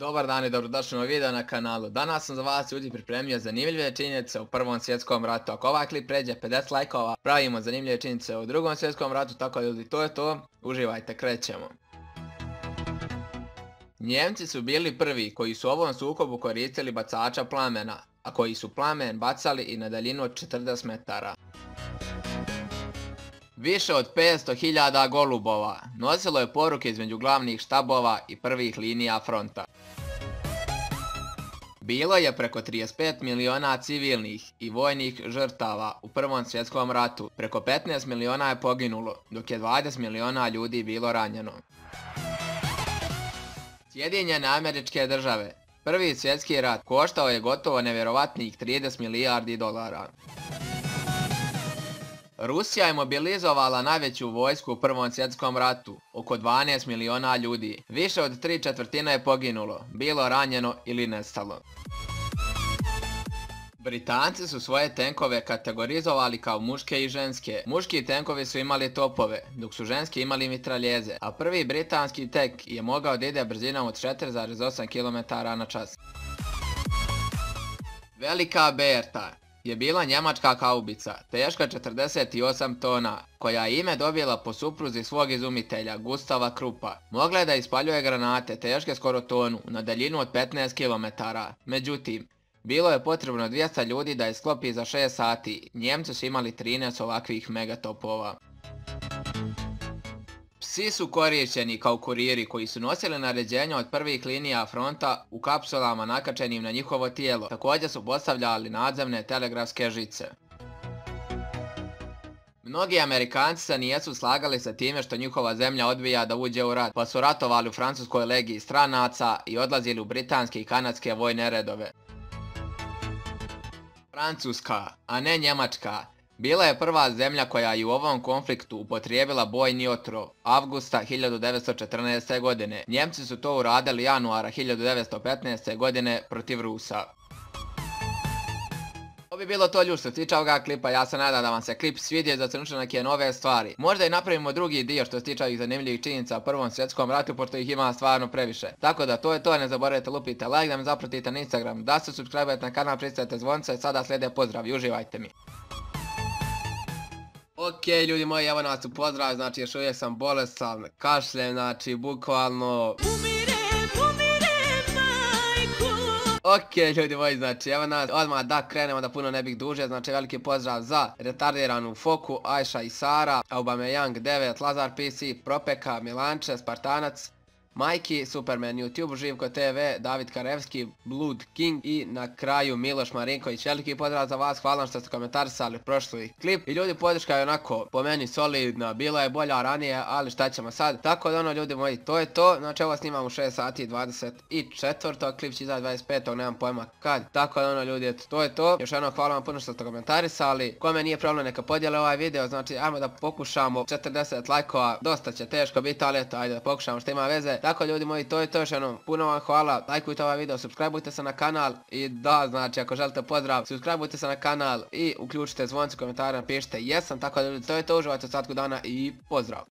Dobar dan i dobrodošli na video na kanalu. Danas sam za vas ljudi pripremio zanimljive činjenice u Prvom svjetskom ratu. Ako ovaj klip pređe 50 lajkova, pravimo zanimljive činjenice u Drugom svjetskom ratu, tako ljudi to je to. Uživajte, krećemo. Njemci su bili prvi koji su u ovom sukobu koristili bacača plamena, a koji su plamen bacali i na daljinu od 40 metara. Više od 500.000 golubova nosilo je poruke između glavnih štabova i prvih linija fronta. Bilo je preko 35 miliona civilnih i vojnih žrtava u Prvom svjetskom ratu, preko 15 miliona je poginulo, dok je 20 miliona ljudi bilo ranjeno. Sjedinjene Američke Države. Prvi svjetski rat koštao je gotovo nevjerovatnih 30 milijardi dolara. Rusija je mobilizovala najveću vojsku u Prvom svjetskom ratu, oko 12 miliona ljudi. Više od 3/4 je poginulo, bilo ranjeno ili nestalo. Britanci su svoje tenkove kategorizovali kao muške i ženske. Muški tenkovi su imali topove, dok su ženski imali mitraljeze, a prvi britanski tank je mogao da ide brzinom od 4,8 km/h. Velika Berta je bila njemačka haubica, teška 48 tona, koja je ime dobila po supruzi svog izumitelja, Gustava Kruppa. Mogla je da ispaljuje granate, teške skoro tonu, na daljinu od 15 km. Međutim, bilo je potrebno 200 ljudi da je sklopi za 6 sati. Njemci su imali 13 ovakvih megatopova. Psi su korišćeni kao kuriri koji su nosili naređenja od prvih linija fronta u kapsulama nakačenim na njihovo tijelo. Također su postavljali nadzemne telegrafske žice. Mnogi Amerikanci se nisu slagali sa time što njihova zemlja odbija da uđe u rat, pa su ratovali u francuskoj legiji stranaca i odlazili u britanske i kanadske vojne redove. Francuska, a ne Njemačka, bila je prva zemlja koja je u ovom konfliktu upotrijebila bojni otrov avgusta 1914. godine. Njemci su to uradili januara 1915. godine protiv Rusa. To bi bilo to ljudi što se tiče ovoga klipa. Ja se nadam da vam se klip svidio i da ste naučili neke nove stvari. Možda i napravimo drugi dio što se tiče ovih zanimljivih činjenica u Prvom svjetskom ratu, pošto ih ima stvarno previše. Tako da to je to, ne zaboravite lupite like, da me zapratite na Instagram, da se subscribe-ete na kanal, pritisnite zvonce i sada slijede pozdravi, uživajte mi. Ok ljudi moji, evo nas u pozdrav, znači još uvijek sam bolestan, kašljem, znači bukvalno... Ok ljudi moji, znači evo nas, odmah da krenemo da puno ne bih duže, znači veliki pozdrav za retardiranu Foku, Ajša i Sara, Aubameyang 9, Lazar PC, Propeka, Milanče, Spartanac, Majki, Superman YouTube, Živko TV, David Karevski, Blood King i na kraju Miloš Marinković. Veliki pozdrav za vas, hvala što ste komentarisali prošli klip. I ljudi, podrška je onako po meni solidna, bila je bolja ranije, ali šta ćemo sad. Tako da ono ljudi moji, to je to, znači ovo snimam u 6 sati 24. Klip će izaći 25. nemam pojma kad. Tako da ono ljudi, to je to. Još jednom hvala vam puno što ste komentarisali. Kome nije problem neka podijele ovaj video, znači ajmo da pokušamo 40 lajkova, dosta će teško biti, ali eto, ajde da pokušamo što ima veze. Tako ljudi moji, to je to, još jednom puno vam hvala, lajkujte ovaj video, subscribeujte se na kanal i da, znači ako želite pozdrav, subscribeujte se na kanal i uključite zvonce, komentare, napišite jesam, tako da ljudi, to je to, uživajte u ostatku dana i pozdrav.